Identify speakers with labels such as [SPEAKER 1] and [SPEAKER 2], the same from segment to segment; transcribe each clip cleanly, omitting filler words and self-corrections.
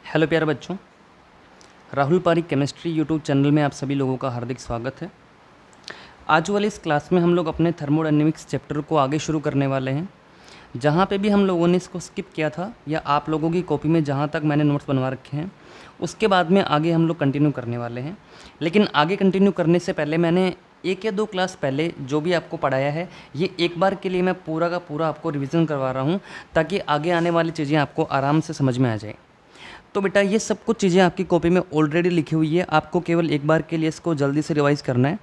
[SPEAKER 1] Hello प्यारे बच्चों, Rahul Pareek chemistry YouTube channel में आप सभी लोगों का हार्दिक स्वागत है। आज वाली इस क्लास में हम लोग अपने थर्मोडायनेमिक्स चैप्टर को आगे शुरू करने वाले हैं। जहाँ पे भी हम लोगों ने इसको स्किप किया था या आप लोगों की कॉपी में जहाँ तक मैंने नोट्स बनवा रखे हैं उसके बाद में आगे हम लोग कंटिन्यू करने वाले हैं। लेकिन आगे कंटिन्यू करने से पहले मैंने एक या दो क्लास पहले जो भी आपको पढ़ाया है ये एक बार के लिए मैं पूरा का पूरा आपको रिवीजन करवा रहा हूँ, ताकि आगे आने वाली चीज़ें आपको आराम से समझ में आ जाए। तो बेटा ये सब कुछ चीज़ें आपकी कॉपी में ऑलरेडी लिखी हुई है, आपको केवल एक बार के लिए इसको जल्दी से रिवाइज़ करना है।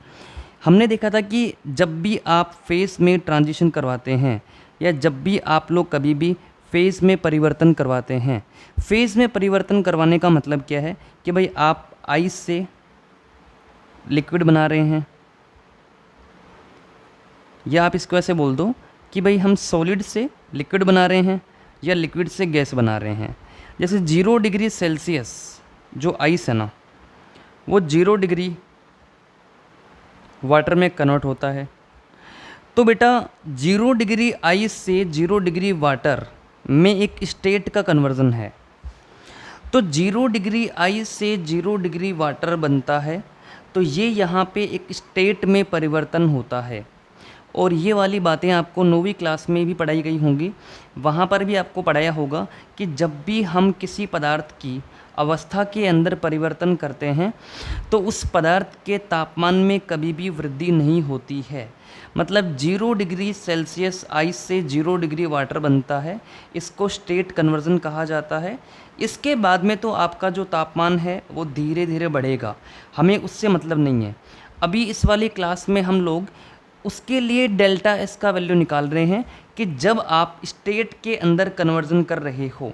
[SPEAKER 1] हमने देखा था कि जब भी आप फेज़ में ट्रांजिशन करवाते हैं या जब भी आप लोग कभी भी फेज़ में परिवर्तन करवाते हैं, फेज़ में परिवर्तन करवाने का मतलब क्या है कि भाई आप आइस से लिक्विड बना रहे हैं, या आप इसको ऐसे बोल दो कि भाई हम सॉलिड से लिक्विड बना रहे हैं या लिक्विड से गैस बना रहे हैं। जैसे 0 डिग्री सेल्सियस जो आइस है ना, वो 0 डिग्री वाटर में कन्वर्ट होता है। तो बेटा 0 डिग्री आइस से 0 डिग्री वाटर में एक स्टेट का कन्वर्जन है। तो 0 डिग्री आइस से 0 डिग्री वाटर बनता है, तो ये यहाँ पे एक स्टेट में परिवर्तन होता है। और ये वाली बातें आपको 9वीं क्लास में भी पढ़ाई गई होंगी, वहाँ पर भी आपको पढ़ाया होगा कि जब भी हम किसी पदार्थ की अवस्था के अंदर परिवर्तन करते हैं तो उस पदार्थ के तापमान में कभी भी वृद्धि नहीं होती है। मतलब 0 डिग्री सेल्सियस आइस से 0 डिग्री वाटर बनता है, इसको स्टेट कन्वर्जन कहा जाता है। इसके बाद में तो आपका जो तापमान है वो धीरे धीरे बढ़ेगा, हमें उससे मतलब नहीं है। अभी इस वाली क्लास में हम लोग उसके लिए डेल्टा एस का वैल्यू निकाल रहे हैं कि जब आप स्टेट के अंदर कन्वर्जन कर रहे हो।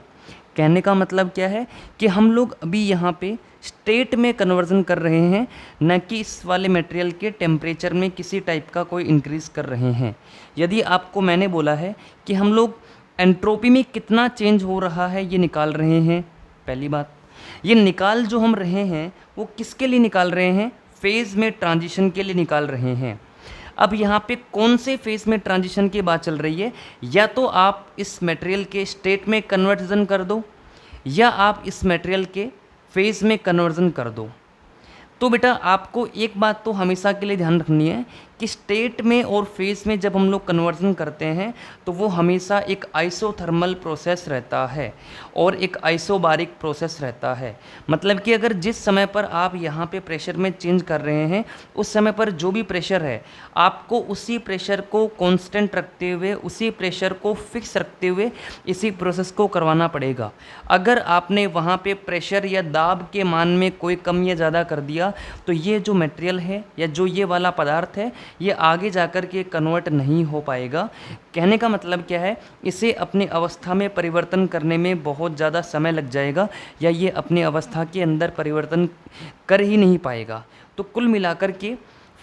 [SPEAKER 1] कहने का मतलब क्या है कि हम लोग अभी यहाँ पे स्टेट में कन्वर्जन कर रहे हैं, न कि इस वाले मटेरियल के टेम्परेचर में किसी टाइप का कोई इंक्रीज़ कर रहे हैं। यदि आपको मैंने बोला है कि हम लोग एंट्रोपी में कितना चेंज हो रहा है ये निकाल रहे हैं, पहली बात ये निकाल जो हम रहे हैं वो किसके लिए निकाल रहे हैं, फेज़ में ट्रांजिशन के लिए निकाल रहे हैं। अब यहाँ पे कौन से फेज में ट्रांजिशन की बात चल रही है, या तो आप इस मटेरियल के स्टेट में कन्वर्जन कर दो या आप इस मटेरियल के फेज में कन्वर्जन कर दो। तो बेटा आपको एक बात तो हमेशा के लिए ध्यान रखनी है कि स्टेट में और फेज में जब हम लोग कन्वर्जन करते हैं तो वो हमेशा एक आइसोथर्मल प्रोसेस रहता है और एक आइसोबारिक प्रोसेस रहता है। मतलब कि अगर जिस समय पर आप यहाँ पे प्रेशर में चेंज कर रहे हैं उस समय पर जो भी प्रेशर है आपको उसी प्रेशर को कांस्टेंट रखते हुए, उसी प्रेशर को फिक्स रखते हुए इसी प्रोसेस को करवाना पड़ेगा। अगर आपने वहाँ पे प्रेशर या दाब के मान में कोई कम या ज़्यादा कर दिया तो ये जो मटेरियल है या जो ये वाला पदार्थ है ये आगे जाकर के कन्वर्ट नहीं हो पाएगा। कहने का मतलब क्या है, इसे अपनी अवस्था में परिवर्तन करने में बहुत ज़्यादा समय लग जाएगा या ये अपनी अवस्था के अंदर परिवर्तन कर ही नहीं पाएगा। तो कुल मिलाकर के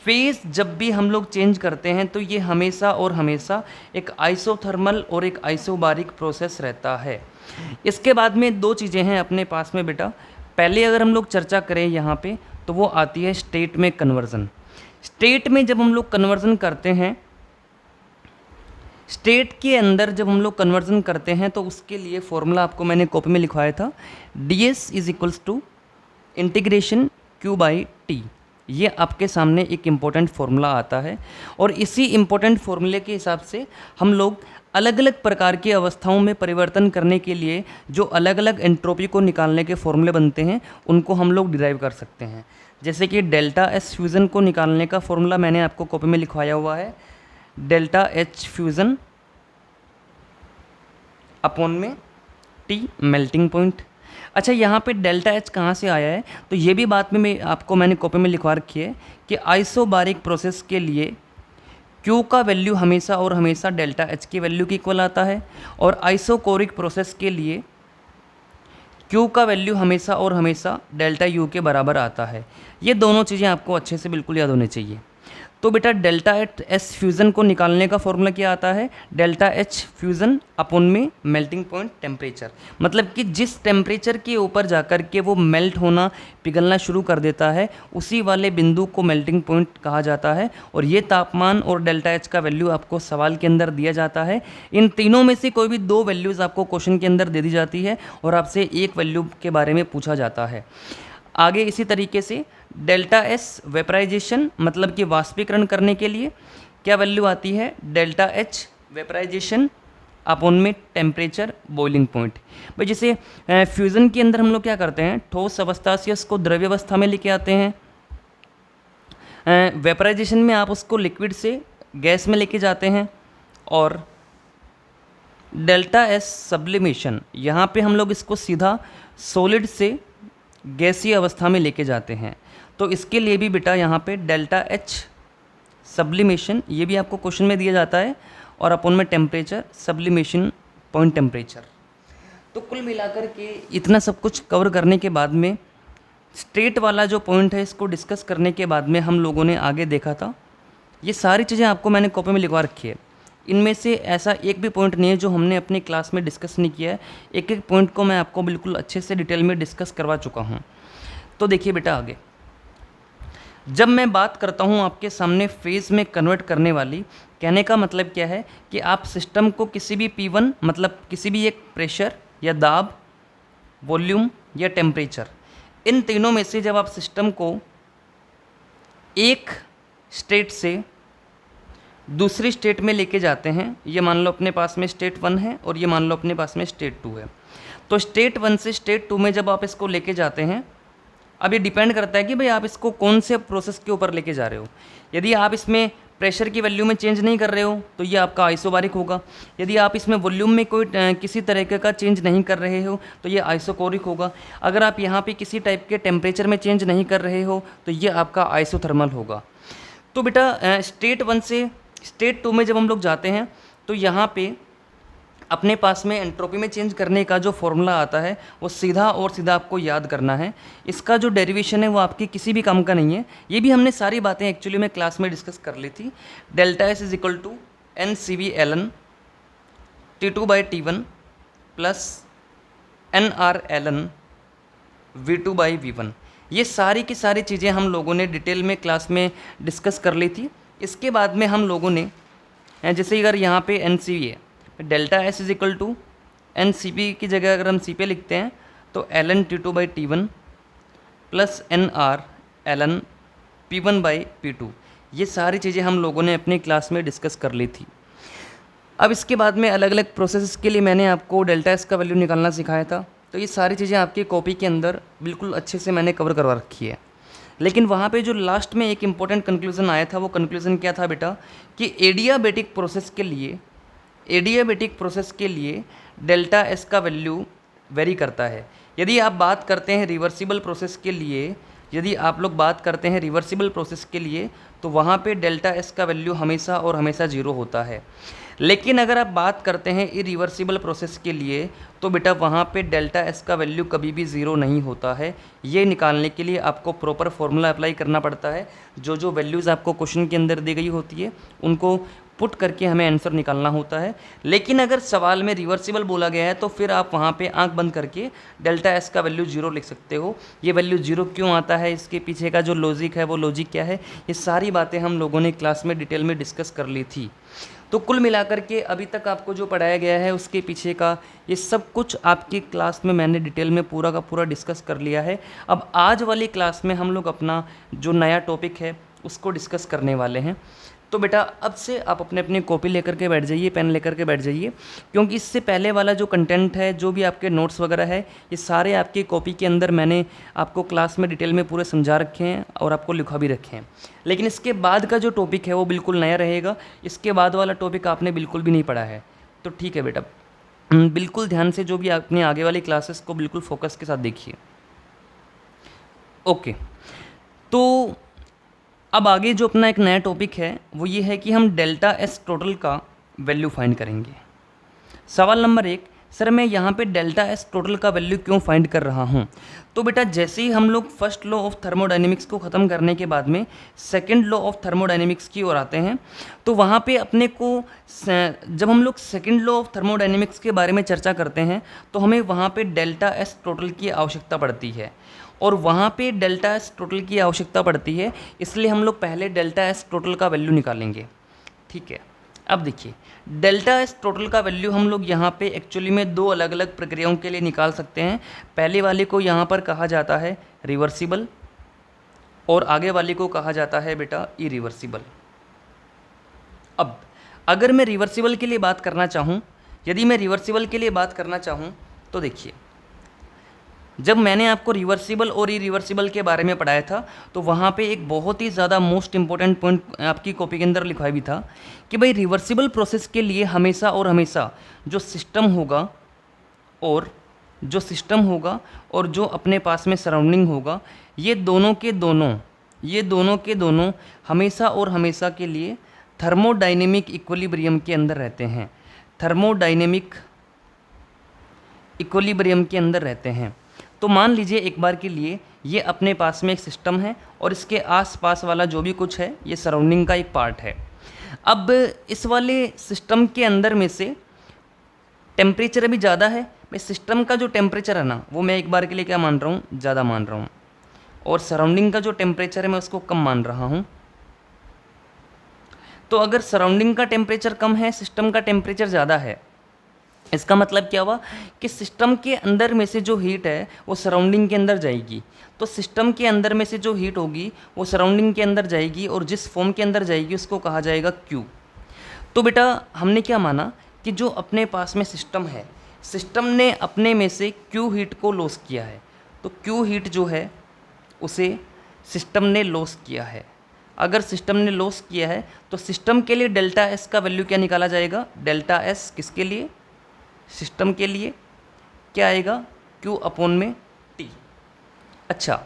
[SPEAKER 1] फेज़ जब भी हम लोग चेंज करते हैं तो ये हमेशा और हमेशा एक आइसोथर्मल और एक आइसोबारिक प्रोसेस रहता है। इसके बाद में दो चीज़ें हैं अपने पास में बेटा। पहले अगर हम लोग चर्चा करें यहाँ पे तो वो आती है स्टेट में कन्वर्जन। स्टेट में जब हम लोग कन्वर्जन करते हैं, स्टेट के अंदर जब हम लोग कन्वर्जन करते हैं तो उसके लिए फॉर्मूला आपको मैंने कॉपी में लिखवाया था, ds is equals to integration q/t। ये आपके सामने एक इम्पोर्टेंट फार्मूला आता है और इसी इम्पोर्टेंट फार्मूले के हिसाब से हम लोग अलग अलग प्रकार की अवस्थाओं में परिवर्तन करने के लिए जो अलग अलग एंट्रोपी को निकालने के फॉर्मूले बनते हैं उनको हम लोग डिराइव कर सकते हैं। जैसे कि डेल्टा एस फ्यूज़न को निकालने का फॉर्मूला मैंने आपको कॉपी में लिखवाया हुआ है, डेल्टा एच फ्यूज़न अपॉन में टी मेल्टिंग पॉइंट। अच्छा यहाँ पे डेल्टा एच कहाँ से आया है, तो ये भी बात में मैंने कॉपी में लिखवा रखी है कि आइसोबारिक प्रोसेस के लिए Q का वैल्यू हमेशा और हमेशा डेल्टा एच की वैल्यू के इक्वल आता है और आइसोकोरिक प्रोसेस के लिए Q का वैल्यू हमेशा और हमेशा डेल्टा U के बराबर आता है। ये दोनों चीज़ें आपको अच्छे से बिल्कुल याद होनी चाहिए। तो बेटा डेल्टा एच फ्यूज़न को निकालने का फॉर्मूला क्या आता है, डेल्टा एच फ्यूज़न अपॉन में मेल्टिंग पॉइंट टेम्परेचर, मतलब कि जिस टेम्परेचर के ऊपर जाकर के वो मेल्ट होना पिघलना शुरू कर देता है उसी वाले बिंदु को मेल्टिंग पॉइंट कहा जाता है। और ये तापमान और डेल्टा एच का वैल्यू आपको सवाल के अंदर दिया जाता है। इन तीनों में से कोई भी दो वैल्यूज़ आपको क्वेश्चन के अंदर दे दी जाती है और आपसे एक वैल्यू के बारे में पूछा जाता है। आगे इसी तरीके से डेल्टा एस वेपराइजेशन, मतलब कि वाष्पीकरण करने के लिए क्या वैल्यू आती है, डेल्टा एच वेपराइजेशन अपॉन में टेम्परेचर बॉइलिंग पॉइंट। भाई जैसे फ्यूज़न के अंदर हम लोग क्या करते हैं, ठोस अवस्था से उसको द्रव्य अवस्था में लेके आते हैं, वेपराइजेशन में आप उसको लिक्विड से गैस में लेके जाते हैं, और डेल्टा एस सब्लिमेशन यहाँ पे हम लोग इसको सीधा सॉलिड से गैसीय अवस्था में लेके जाते हैं। तो इसके लिए भी बेटा यहाँ पे डेल्टा एच सब्लिमेशन ये भी आपको क्वेश्चन में दिया जाता है, और अपॉन में टेम्परेचर सब्लिमेशन पॉइंट टेम्परेचर। तो कुल मिलाकर के इतना सब कुछ कवर करने के बाद में स्टेट वाला जो पॉइंट है इसको डिस्कस करने के बाद में हम लोगों ने आगे देखा था, ये सारी चीज़ें आपको मैंने कॉपी में लिखवा रखी है। इनमें से ऐसा एक भी पॉइंट नहीं है जो हमने अपनी क्लास में डिस्कस नहीं किया है। एक एक पॉइंट को मैं आपको बिल्कुल अच्छे से डिटेल में डिस्कस करवा चुका हूँ। तो देखिए बेटा आगे, जब मैं बात करता हूँ आपके सामने फेज़ में कन्वर्ट करने वाली, कहने का मतलब क्या है कि आप सिस्टम को किसी भी P1 मतलब किसी भी एक प्रेशर या दाब, वॉल्यूम या टेम्परेचर, इन तीनों में से जब आप सिस्टम को एक स्टेट से दूसरी स्टेट में लेके जाते हैं, ये मान लो अपने पास में स्टेट 1 है और ये मान लो अपने पास में स्टेट 2 है, तो स्टेट 1 से स्टेट 2 में जब आप इसको लेके जाते हैं, अब ये डिपेंड करता है कि भाई आप इसको कौन से प्रोसेस के ऊपर लेके जा रहे हो। यदि आप इसमें प्रेशर की वैल्यू में चेंज नहीं कर रहे हो तो ये आपका आइसोबारिक होगा। यदि आप इसमें वॉल्यूम में कोई किसी तरीके का चेंज नहीं कर रहे हो तो ये आइसोकोरिक होगा। अगर आप यहाँ पे किसी टाइप के टेम्परेचर में चेंज नहीं कर रहे हो तो ये आपका आइसोथर्मल होगा। तो बेटा स्टेट 1 से स्टेट 2 में जब हम लोग जाते हैं तो यहाँ पे अपने पास में एंट्रोपी में चेंज करने का जो फॉर्मूला आता है वो सीधा और सीधा आपको याद करना है। इसका जो डेरिवेशन है वो आपके किसी भी काम का नहीं है। ये भी हमने सारी बातें एक्चुअली में क्लास में डिस्कस कर ली थी। Delta S is equal to n C v l n T2 by T1 plus n R l n V2 by V1। ये सारी की सारी चीज़ें हम लोगों ने डिटेल में क्लास में डिस्कस कर ली थी। इसके बाद में हम लोगों ने जैसे अगर यहाँ पे एन सी वी है, delta S is equal to n C P की जगह अगर हम सी पे लिखते हैं तो l n T2 by T1 plus n R l n P1 by P2। ये सारी चीज़ें हम लोगों ने अपनी क्लास में डिस्कस कर ली थी। अब इसके बाद में अलग अलग प्रोसेस के लिए मैंने आपको डेल्टा एस का वैल्यू निकालना सिखाया था। तो ये सारी चीज़ें आपकी कॉपी के अंदर बिल्कुल अच्छे से मैंने कवर करवा रखी है। लेकिन वहाँ पे जो लास्ट में एक इम्पॉर्टेंट कंक्लूज़न आया था, वो कंक्लूज़न क्या था बेटा कि एडियाबेटिक प्रोसेस के लिए डेल्टा एस का वैल्यू वेरी करता है। यदि आप बात करते हैं रिवर्सिबल प्रोसेस के लिए, यदि आप लोग बात करते हैं रिवर्सिबल प्रोसेस के लिए तो वहाँ पे डेल्टा एस का वैल्यू हमेशा और हमेशा 0 होता है। लेकिन अगर आप बात करते हैं इरिवर्सिबल प्रोसेस के लिए तो बेटा वहाँ पे डेल्टा एस का वैल्यू कभी भी 0 नहीं होता है। ये निकालने के लिए आपको प्रॉपर फॉर्मूला अप्लाई करना पड़ता है। जो जो वैल्यूज़ आपको क्वेश्चन के अंदर दी गई होती है उनको पुट करके हमें आंसर निकालना होता है। लेकिन अगर सवाल में रिवर्सिबल बोला गया है तो फिर आप वहाँ पे आंख बंद करके डेल्टा एस का वैल्यू 0 लिख सकते हो। ये वैल्यू 0 क्यों आता है, इसके पीछे का जो लॉजिक है वो लॉजिक क्या है, ये सारी बातें हम लोगों ने क्लास में डिटेल में डिस्कस कर ली थी। तो कुल मिलाकर के अभी तक आपको जो पढ़ाया गया है उसके पीछे का ये सब कुछ आपकी क्लास में मैंने डिटेल में पूरा का पूरा डिस्कस कर लिया है। अब आज वाली क्लास में हम लोग अपना जो नया टॉपिक है उसको डिस्कस करने वाले हैं। तो बेटा अब से आप अपने अपनी कॉपी लेकर के बैठ जाइए, पेन लेकर के बैठ जाइए, क्योंकि इससे पहले वाला जो कंटेंट है, जो भी आपके नोट्स वगैरह है, ये सारे आपकी कॉपी के अंदर मैंने आपको क्लास में डिटेल में पूरे समझा रखे हैं और आपको लिखा भी रखे हैं। लेकिन इसके बाद का जो टॉपिक है वो बिल्कुल नया रहेगा। इसके बाद वाला टॉपिक आपने बिल्कुल भी नहीं पढ़ा है। तो ठीक है बेटा, बिल्कुल ध्यान से जो भी अपनी आगे वाली क्लासेस को बिल्कुल फोकस के साथ देखिए। ओके, तो अब आगे जो अपना एक नया टॉपिक है वो ये है कि हम डेल्टा एस टोटल का वैल्यू फाइंड करेंगे। सवाल नंबर 1, सर मैं यहाँ पे डेल्टा एस टोटल का वैल्यू क्यों फाइंड कर रहा हूँ? तो बेटा जैसे ही हम लोग फर्स्ट लॉ ऑफ थर्मोडायनेमिक्स को ख़त्म करने के बाद में सेकंड लॉ ऑफ थर्मोडायनेमिक्स की ओर आते हैं, तो वहाँ पे अपने को जब हम लोग सेकंड लॉ ऑफ थर्मोडायनेमिक्स के बारे में चर्चा करते हैं तो हमें वहाँ पे डेल्टा एस टोटल की आवश्यकता पड़ती है, और वहाँ पे डेल्टा एस टोटल की आवश्यकता पड़ती है, इसलिए हम लोग पहले डेल्टा एस टोटल का वैल्यू निकालेंगे। ठीक है, अब देखिए डेल्टा एस टोटल का वैल्यू हम लोग यहाँ पे एक्चुअली में दो अलग अलग प्रक्रियाओं के लिए निकाल सकते हैं। पहले वाले को यहाँ पर कहा जाता है रिवर्सिबल, और आगे वाले को कहा जाता है बेटा इरिवर्सिबल। अब अगर मैं रिवर्सिबल के लिए बात करना चाहूँ, यदि मैं रिवर्सिबल के लिए बात करना चाहूँ तो देखिए, जब मैंने आपको रिवर्सिबल और इरिवर्सिबल के बारे में पढ़ाया था तो वहाँ पे एक बहुत ही ज़्यादा मोस्ट इंपॉर्टेंट पॉइंट आपकी कॉपी के अंदर लिखा भी था कि भाई रिवर्सिबल प्रोसेस के लिए हमेशा और हमेशा जो सिस्टम होगा और जो अपने पास में सराउंडिंग होगा, ये दोनों के दोनों हमेशा और हमेशा के लिए थर्मोडाइनेमिक इक्विलिब्रियम के अंदर रहते हैं, थर्मोडाइनेमिक इक्विलिब्रियम के अंदर रहते हैं। तो मान लीजिए एक बार के लिए ये अपने पास में एक सिस्टम है और इसके आसपास वाला जो भी कुछ है ये सराउंडिंग का एक पार्ट है। अब इस वाले सिस्टम के अंदर में से टेम्परेचर अभी ज़्यादा है, मैं सिस्टम का जो टेम्परेचर है ना वो मैं एक बार के लिए क्या मान रहा हूँ, ज़्यादा मान रहा हूँ, और सराउंडिंग का जो टेम्परेचर है मैं उसको कम मान रहा हूँ। तो अगर सराउंडिंग का टेम्परेचर कम है, सिस्टम का टेम्परेचर ज़्यादा है, इसका मतलब क्या हुआ कि सिस्टम के अंदर में से जो हीट है वो सराउंडिंग के अंदर जाएगी, तो सिस्टम के अंदर में से जो हीट होगी वो सराउंडिंग के अंदर जाएगी, और जिस फॉर्म के अंदर जाएगी उसको कहा जाएगा क्यू। तो बेटा हमने क्या माना कि जो अपने पास में सिस्टम है, सिस्टम ने अपने में से क्यू हीट को लॉस किया है, तो क्यू हीट जो है उसे सिस्टम ने लॉस किया है। अगर सिस्टम ने लॉस किया है तो सिस्टम के लिए डेल्टा एस का वैल्यू क्या निकाला जाएगा, डेल्टा एस किसके लिए, सिस्टम के लिए क्या आएगा, Q अपॉन में T। अच्छा,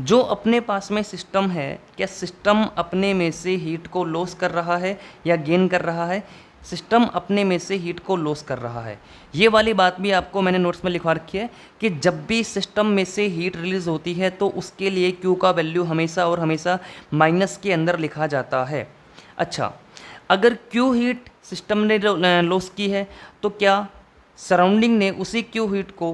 [SPEAKER 1] जो अपने पास में सिस्टम है, क्या सिस्टम अपने में से हीट को लॉस कर रहा है या गेन कर रहा है? सिस्टम अपने में से हीट को लॉस कर रहा है। ये वाली बात भी आपको मैंने नोट्स में लिखवा रखी है कि जब भी सिस्टम में से हीट रिलीज होती है तो उसके लिए Q का वैल्यू हमेशा और हमेशा माइनस के अंदर लिखा जाता है। अच्छा, अगर Q हीट सिस्टम ने लॉस की है तो क्या सराउंडिंग ने उसी क्यू हीट को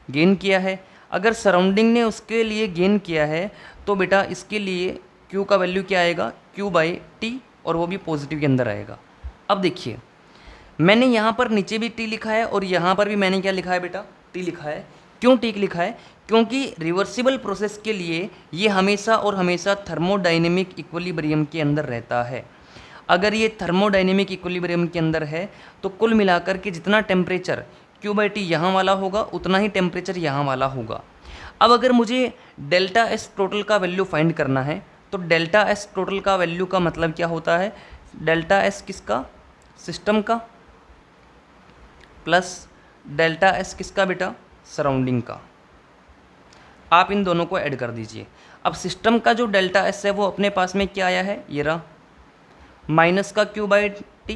[SPEAKER 1] गेन किया है? अगर सराउंडिंग ने उसके लिए गेन किया है तो बेटा इसके लिए क्यू का वैल्यू क्या आएगा, क्यू बाई टी, और वो भी पॉजिटिव के अंदर आएगा। अब देखिए मैंने यहाँ पर नीचे भी टी लिखा है और यहाँ पर भी मैंने क्या लिखा है बेटा, टी लिखा है। क्यों टी लिखा है? क्योंकि रिवर्सिबल प्रोसेस के लिए ये हमेशा और हमेशा थर्मोडाइनेमिक इक्विलिब्रियम के अंदर रहता है। अगर ये थर्मोडाइनेमिक इक्विलिब्रियम के अंदर है तो कुल मिलाकर के जितना टेम्परेचर Q बाई टी यहाँ वाला होगा उतना ही टेम्परेचर यहाँ वाला होगा। अब अगर मुझे डेल्टा एस टोटल का वैल्यू फाइंड करना है तो डेल्टा एस टोटल का वैल्यू का मतलब क्या होता है, डेल्टा एस किसका, सिस्टम का, प्लस डेल्टा एस किसका बेटा, सराउंडिंग का। आप इन दोनों को ऐड कर दीजिए। अब सिस्टम का जो डेल्टा एस है वो अपने पास में क्या आया है, ये रहा, माइनस का Q by T,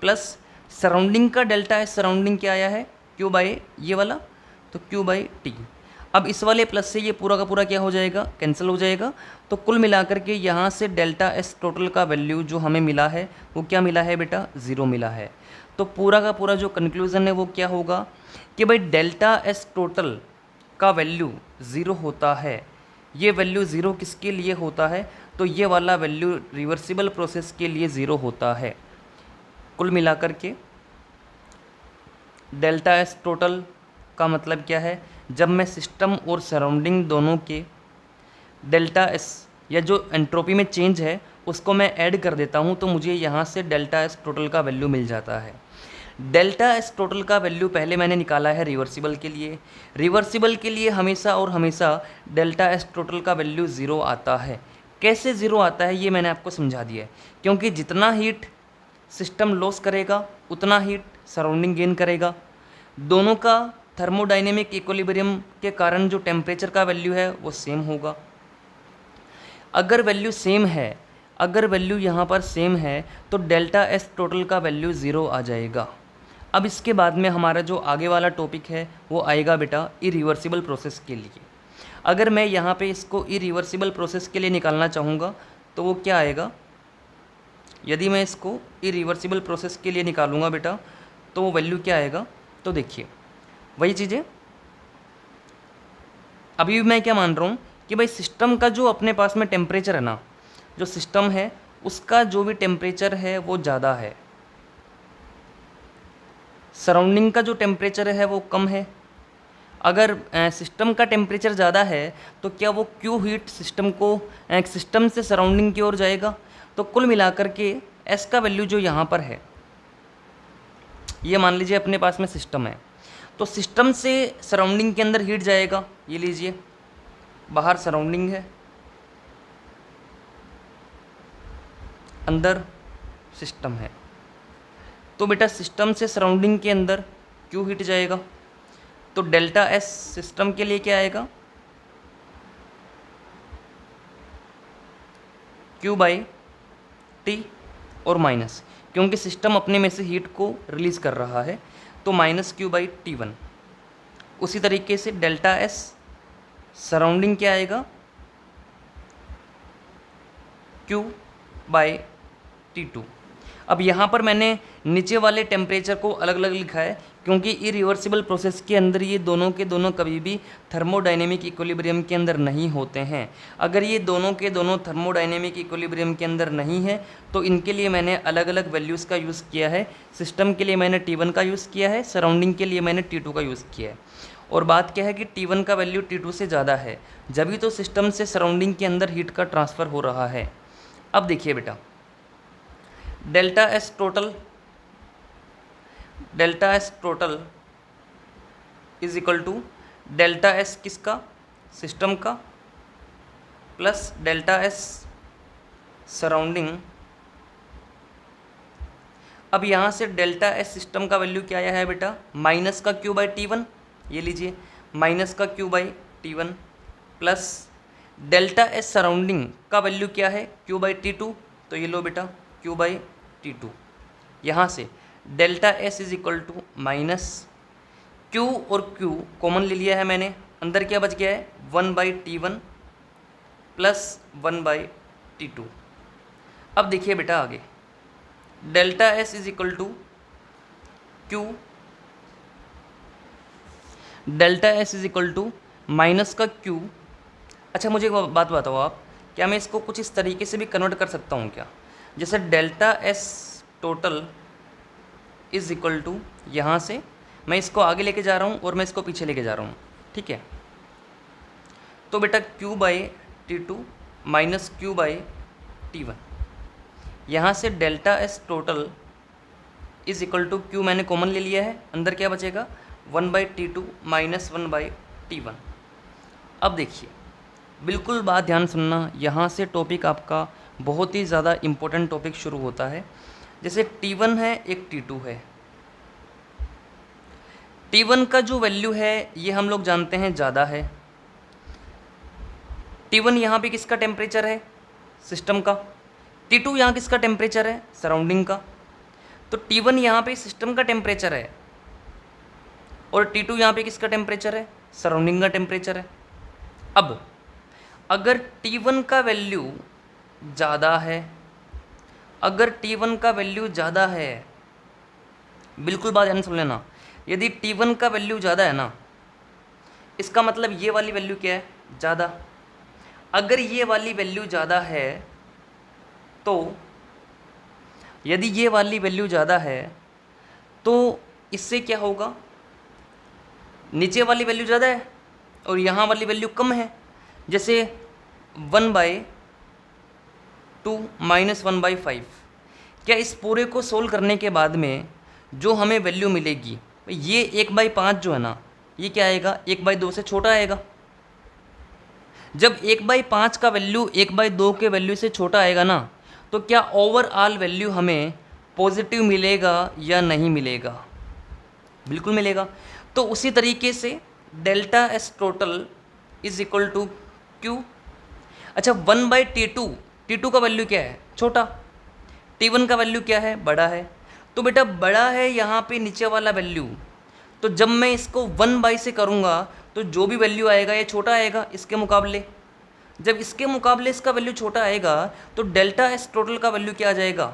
[SPEAKER 1] plus surrounding का डेल्टा एस, सराउंडिंग क्या आया है, Q बाई ये वाला, तो Q बाई टी। अब इस वाले प्लस से ये पूरा का पूरा क्या हो जाएगा, कैंसिल हो जाएगा। तो कुल मिलाकर के यहाँ से डेल्टा एस टोटल का वैल्यू जो हमें मिला है वो क्या मिला है बेटा, ज़ीरो मिला है। तो पूरा का पूरा जो कंक्लूज़न है वो क्या होगा कि भाई डेल्टा एस टोटल का वैल्यू ज़ीरो होता है। ये वैल्यू ज़ीरो किसके लिए होता है, तो ये वाला वैल्यू रिवर्सिबल प्रोसेस के लिए ज़ीरो होता है। कुल मिलाकर के डेल्टा एस टोटल का मतलब क्या है, जब मैं सिस्टम और सराउंडिंग दोनों के डेल्टा एस या जो एंट्रोपी में चेंज है उसको मैं ऐड कर देता हूँ तो मुझे यहाँ से डेल्टा एस टोटल का वैल्यू मिल जाता है। डेल्टा एस टोटल का वैल्यू पहले मैंने निकाला है रिवर्सिबल के लिए। रिवर्सिबल के लिए हमेशा और हमेशा डेल्टा एस टोटल का वैल्यू ज़ीरो आता है। कैसे ज़ीरो आता है ये मैंने आपको समझा दिया है, क्योंकि जितना हीट सिस्टम लॉस करेगा उतना हीट सराउंडिंग गेन करेगा। दोनों का थर्मोडाइनेमिक इक्विलिब्रियम के कारण जो टेम्परेचर का वैल्यू है वो सेम होगा। अगर वैल्यू सेम है, अगर वैल्यू यहाँ पर सेम है तो डेल्टा एस टोटल का वैल्यू ज़ीरो आ जाएगा। अब इसके बाद में हमारा जो आगे वाला टॉपिक है वो आएगा बेटा इरिवर्सिबल प्रोसेस के लिए। अगर मैं यहाँ पे इसको इरिवर्सिबल प्रोसेस के लिए निकालना चाहूँगा तो वो क्या आएगा, यदि मैं इसको इरिवर्सिबल प्रोसेस के लिए निकालूंगा बेटा तो वो वैल्यू क्या आएगा, तो देखिए वही चीज़ें अभी भी मैं क्या मान रहा हूँ कि भाई सिस्टम का जो अपने पास में टेम्परेचर है ना, जो सिस्टम है उसका जो भी टेम्परेचर है वो ज़्यादा है, सराउंडिंग का जो टेम्परेचर है वो कम है। अगर सिस्टम का टेम्परेचर ज़्यादा है तो क्या वो क्यू हीट सिस्टम को सिस्टम से सराउंडिंग की ओर जाएगा। तो कुल मिलाकर के एस का वैल्यू जो यहाँ पर है, ये मान लीजिए अपने पास में सिस्टम है तो सिस्टम से सराउंडिंग के अंदर हीट जाएगा। ये लीजिए बाहर सराउंडिंग है, अंदर सिस्टम है, तो बेटा सिस्टम से सराउंडिंग के अंदर क्यू हीट जाएगा। तो डेल्टा एस सिस्टम के लिए क्या आएगा, क्यू बाई टी और माइनस, क्योंकि सिस्टम अपने में से हीट को रिलीज कर रहा है तो minus Q by T one. उसी तरीके से डेल्टा एस सराउंडिंग क्या आएगा, क्यू बाई टी टू। अब यहाँ पर मैंने नीचे वाले टेम्परेचर को अलग अलग लिखा है क्योंकि इरिवर्सिबल प्रोसेस के अंदर ये दोनों के दोनों कभी भी थर्मोडायनेमिक इक्विलिब्रियम के अंदर नहीं होते हैं। अगर ये दोनों के दोनों थर्मोडायनेमिक इक्विलिब्रियम के अंदर नहीं है तो इनके लिए मैंने अलग अलग वैल्यूज़ का यूज़ किया है। सिस्टम के लिए मैंने T1 का यूज़ किया है, सराउंडिंग के लिए मैंने T2 का यूज़ किया है। और बात क्या है कि T1 का वैल्यू T2 से ज़्यादा है, जब भी तो सिस्टम से सराउंडिंग के अंदर हीट का ट्रांसफ़र हो रहा है। अब देखिए बेटा delta S total is equal to delta S किसका, सिस्टम का, प्लस डेल्टा एस सराउंडिंग। अब यहाँ से डेल्टा एस सिस्टम का वैल्यू क्या आया है बेटा, माइनस का क्यू बाई टी वन, ये लीजिए माइनस का Q by T one, plus delta S surrounding का वैल्यू क्या है, क्यू बाई टी टू, तो ये लो बेटा क्यू बाई टी टू। यहाँ से delta S is equal to minus Q और क्यू कॉमन ले लिया है मैंने, अंदर क्या बच गया है, one by T one plus one by T two. अब देखिए बेटा आगे delta S is equal to Q, delta S is equal to minus का क्यू। अच्छा मुझे एक बात बताओ आप, क्या मैं इसको कुछ इस तरीके से भी कन्वर्ट कर सकता हूँ क्या, जैसे delta S total is equal to, यहाँ से मैं इसको आगे लेके जा रहा हूँ और मैं इसको पीछे लेके जा रहा हूँ, ठीक है। तो बेटा Q by T two minus Q by T one, यहाँ से delta S total is equal to Q मैंने कॉमन ले लिया है, अंदर क्या बचेगा, one by T two minus one by T one. अब देखिए बिल्कुल बात ध्यान सुनना, यहाँ से टॉपिक आपका बहुत ही ज़्यादा इम्पोर्टेंट टॉपिक शुरू होता है। जैसे T1 है एक T2 है, T1 का जो वैल्यू है ये हम लोग जानते हैं ज़्यादा है। T1 यहाँ पे किसका टेम्परेचर है, सिस्टम का। T2 यहाँ किसका टेम्परेचर है, सराउंडिंग का। तो T1 यहाँ पे सिस्टम का टेम्परेचर है और T2 यहाँ पे किसका टेम्परेचर है, सराउंडिंग का टेम्परेचर है। अब अगर T1 का वैल्यू ज़्यादा है, अगर T1 का वैल्यू ज़्यादा है, बिल्कुल बात ध्यान सुन लेना, यदि T1 का वैल्यू ज़्यादा है ना, इसका मतलब ये वाली वैल्यू क्या है, ज़्यादा। अगर ये वाली वैल्यू ज़्यादा है तो यदि ये वाली वैल्यू ज़्यादा है तो इससे क्या होगा, नीचे वाली वैल्यू ज़्यादा है और यहाँ वाली वैल्यू कम है। जैसे 1/2 माइनस 1/5, क्या इस पूरे को सोल्व करने के बाद में जो हमें वैल्यू मिलेगी, ये 1/5 जो है ना, ये क्या आएगा, 1/2 से छोटा आएगा। जब 1/5 का वैल्यू 1/2 के वैल्यू से छोटा आएगा ना, तो क्या ओवरऑल वैल्यू हमें पॉजिटिव मिलेगा या नहीं मिलेगा, बिल्कुल मिलेगा। तो उसी तरीके से delta S total is equal to Q. अच्छा 1/T2, T2 का वैल्यू क्या है, छोटा, T1 का वैल्यू क्या है, बड़ा है। तो बेटा बड़ा है यहाँ पे नीचे वाला वैल्यू, तो जब मैं इसको 1/, से करूँगा तो जो भी वैल्यू आएगा ये छोटा आएगा इसके मुकाबले। जब इसके मुकाबले इसका वैल्यू छोटा आएगा तो डेल्टा एस टोटल का वैल्यू क्या आ जाएगा,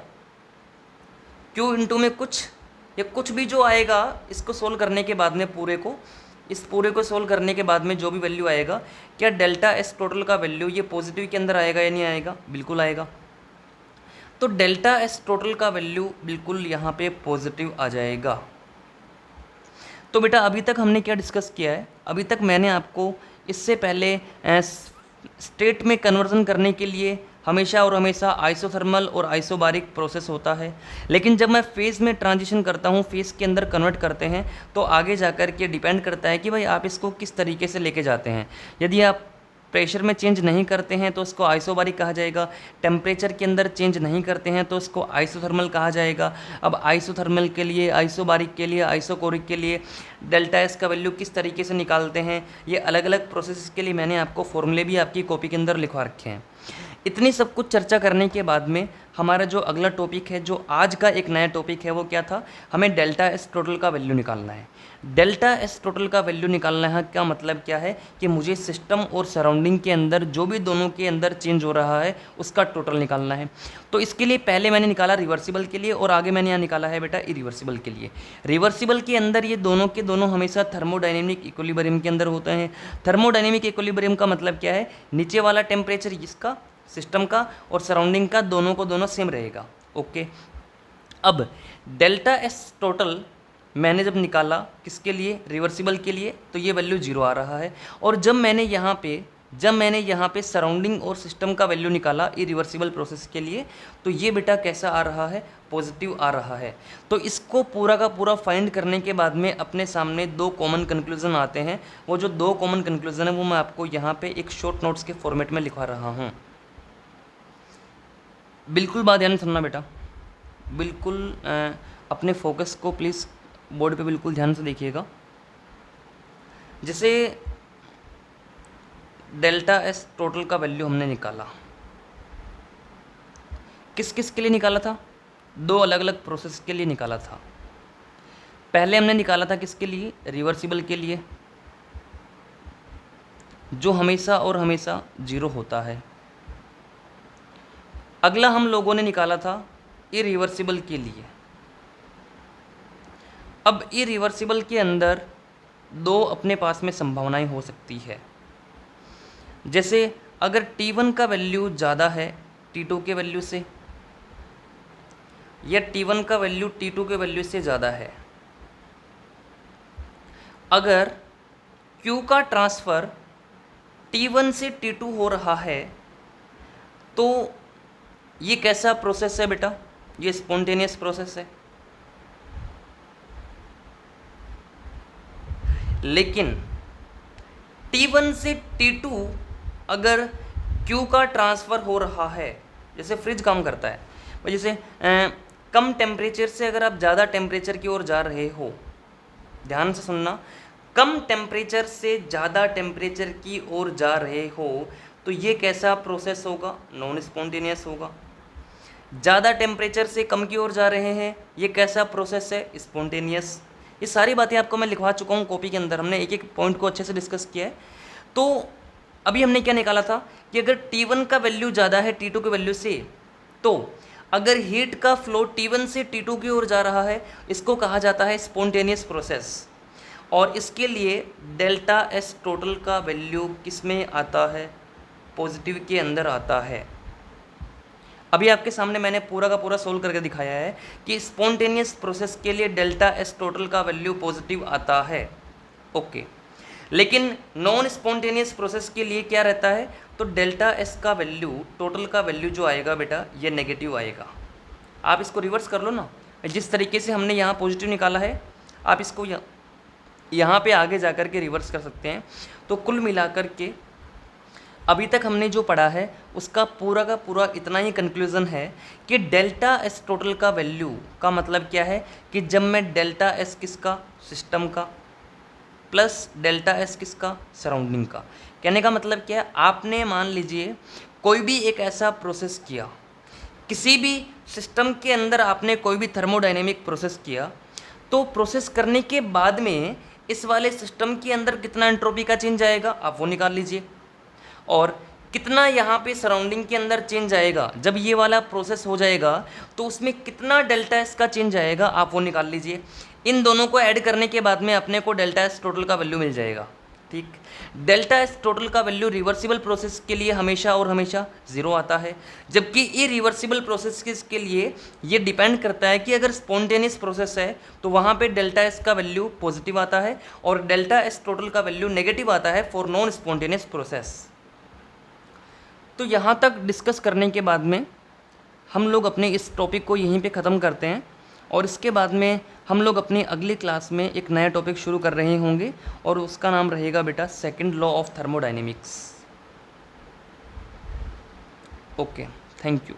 [SPEAKER 1] क्यू इंटू में कुछ, या कुछ भी जो आएगा इसको सोल्व करने के बाद में इस पूरे को सोल्व करने के बाद में जो भी वैल्यू आएगा, क्या डेल्टा एस टोटल का वैल्यू ये पॉजिटिव के अंदर आएगा या नहीं आएगा, बिल्कुल आएगा। तो डेल्टा एस टोटल का वैल्यू बिल्कुल यहाँ पे पॉजिटिव आ जाएगा। तो बेटा अभी तक हमने क्या डिस्कस किया है, अभी तक मैंने आपको इससे पहले स्टेट में कन्वर्जन करने के लिए हमेशा और हमेशा आइसोथर्मल और आइसोबारिक प्रोसेस होता है, लेकिन जब मैं फेज़ में ट्रांजिशन करता हूँ, फेज़ के अंदर कन्वर्ट करते हैं, तो आगे जाकर के डिपेंड करता है कि भाई आप इसको किस तरीके से लेके जाते हैं। यदि आप प्रेशर में चेंज नहीं करते हैं तो इसको आइसोबारिक कहा जाएगा, टेम्परेचर के अंदर चेंज नहीं करते हैं तो इसको आइसोथर्मल कहा जाएगा। अब आइसोथर्मल के लिए, आइसोबारिक के लिए, आइसोकोरिक के लिए डेल्टा एस का वैल्यू किस तरीके से निकालते हैं, ये अलग अलग प्रोसेस के लिए मैंने आपको फॉर्मूले भी आपकी कॉपी के अंदर लिखवा रखे हैं। इतनी सब कुछ चर्चा करने के बाद में हमारा जो अगला टॉपिक है, जो आज का एक नया टॉपिक है, वो क्या था, हमें डेल्टा एस टोटल का वैल्यू निकालना है। डेल्टा एस टोटल का वैल्यू निकालना है का मतलब क्या है कि मुझे सिस्टम और सराउंडिंग के अंदर जो भी दोनों के अंदर चेंज हो रहा है उसका टोटल निकालना है। तो इसके लिए पहले मैंने निकाला रिवर्सिबल के लिए और आगे मैंने यहाँ निकाला है बेटा इरिवर्सिबल के लिए। रिवर्सिबल के अंदर ये दोनों के दोनों हमेशा थर्मोडायनेमिक इक्विलिब्रियम के अंदर होते हैं। थर्मोडायनेमिक इक्विलिब्रियम का मतलब क्या है, नीचे वाला टेम्परेचर इसका सिस्टम का और सराउंडिंग का दोनों को दोनों सेम रहेगा। ओके, अब डेल्टा एस टोटल मैंने जब निकाला किसके लिए, रिवर्सिबल के लिए, तो ये वैल्यू 0 आ रहा है। और जब मैंने यहाँ पे सराउंडिंग और सिस्टम का वैल्यू निकाला इरिवर्सिबल प्रोसेस के लिए, तो ये बेटा कैसा आ रहा है, पॉजिटिव आ रहा है। तो इसको पूरा का पूरा फाइंड करने के बाद में अपने सामने 2 कॉमन कंक्लूजन आते हैं। वो जो 2 कॉमन कंक्लूजन है वो मैं आपको यहाँ पे एक शॉर्ट नोट्स के फॉर्मेट में लिखवा रहा हूँ। बिल्कुल बात ध्यान सुनना बेटा, बिल्कुल अपने फोकस को प्लीज़ बोर्ड पे बिल्कुल ध्यान से देखिएगा। जैसे डेल्टा एस टोटल का वैल्यू हमने निकाला, किस किस के लिए निकाला था, 2 अलग अलग प्रोसेस के लिए निकाला था। पहले हमने निकाला था किसके लिए, रिवर्सिबल के लिए, जो हमेशा और हमेशा 0 होता है। अगला हम लोगों ने निकाला था इरिवर्सिबल के लिए। अब इरिवर्सिबल के अंदर 2 अपने पास में संभावनाएं हो सकती है। जैसे अगर T1 का वैल्यू ज़्यादा है T2 के वैल्यू से, या T1 का वैल्यू T2 के वैल्यू से ज़्यादा है। अगर Q का ट्रांसफ़र T1 से T2 हो रहा है तो ये कैसा प्रोसेस है बेटा, ये स्पॉन्टेनियस प्रोसेस है। लेकिन T1 से T2 अगर Q का ट्रांसफ़र हो रहा है, जैसे फ्रिज काम करता है, जैसे कम टेम्परेचर से अगर आप ज़्यादा टेम्परेचर की ओर जा रहे हो, ध्यान से सुनना, कम टेम्परेचर से ज़्यादा टेम्परेचर की ओर जा रहे हो तो ये कैसा प्रोसेस होगा, नॉन स्पॉन्टेनियस होगा। ज़्यादा टेम्परेचर से कम की ओर जा रहे हैं, ये कैसा प्रोसेस है, स्पॉन्टेनियस। ये सारी बातें आपको मैं लिखवा चुका हूँ कॉपी के अंदर, हमने एक एक पॉइंट को अच्छे से डिस्कस किया है। तो अभी हमने क्या निकाला था कि अगर T1 का वैल्यू ज़्यादा है T2 के वैल्यू से, तो अगर हीट का फ्लो T1 से T2 की ओर जा रहा है, इसको कहा जाता है स्पॉन्टेनियस प्रोसेस। और इसके लिए डेल्टा एस टोटल का वैल्यू किस में आता है, पॉजिटिव के अंदर आता है। अभी आपके सामने मैंने पूरा का पूरा सोल्व करके दिखाया है कि स्पॉन्टेनियस प्रोसेस के लिए डेल्टा एस टोटल का वैल्यू पॉजिटिव आता है। ओके, लेकिन नॉन स्पॉन्टेनियस प्रोसेस के लिए क्या रहता है, तो डेल्टा एस का वैल्यू, टोटल का वैल्यू जो आएगा बेटा, ये नेगेटिव आएगा। आप इसको रिवर्स कर लो ना, जिस तरीके से हमने यहाँ पॉजिटिव निकाला है आप इसको यहाँ पे आगे जा कर के रिवर्स कर सकते हैं। तो कुल मिलाकर के अभी तक हमने जो पढ़ा है उसका पूरा का पूरा इतना ही कंक्लूज़न है कि डेल्टा एस टोटल का वैल्यू का मतलब क्या है कि जब मैं डेल्टा एस किसका, सिस्टम का, प्लस डेल्टा एस किसका, सराउंडिंग का। कहने का मतलब क्या है, आपने मान लीजिए कोई भी एक ऐसा प्रोसेस किया, किसी भी सिस्टम के अंदर आपने कोई भी थर्मोडायनेमिक प्रोसेस किया, तो प्रोसेस करने के बाद में इस वाले सिस्टम के अंदर कितना एंट्रोपी का चेंज आएगा आप वो निकाल लीजिए, और कितना यहाँ पे सराउंडिंग के अंदर चेंज आएगा जब ये वाला प्रोसेस हो जाएगा, तो उसमें कितना डेल्टा एस का चेंज आएगा आप वो निकाल लीजिए। इन दोनों को ऐड करने के बाद में अपने को डेल्टा एस टोटल का वैल्यू मिल जाएगा। ठीक, डेल्टा एस टोटल का वैल्यू रिवर्सिबल प्रोसेस के लिए हमेशा और हमेशा ज़ीरो आता है, जबकि इरिवर्सिबल प्रोसेस के लिए ये डिपेंड करता है कि अगर स्पॉन्टेनियस प्रोसेस है तो वहाँ पे डेल्टा एस का वैल्यू पॉजिटिव आता है और डेल्टा एस टोटल का वैल्यू नेगेटिव आता है फॉर नॉन स्पॉन्टेनियस प्रोसेस। तो यहाँ तक डिस्कस करने के बाद में हम लोग अपने इस टॉपिक को यहीं पे ख़त्म करते हैं, और इसके बाद में हम लोग अपनी अगली क्लास में एक नया टॉपिक शुरू कर रहे होंगे और उसका नाम रहेगा बेटा second law of thermodynamics. Okay, thank you.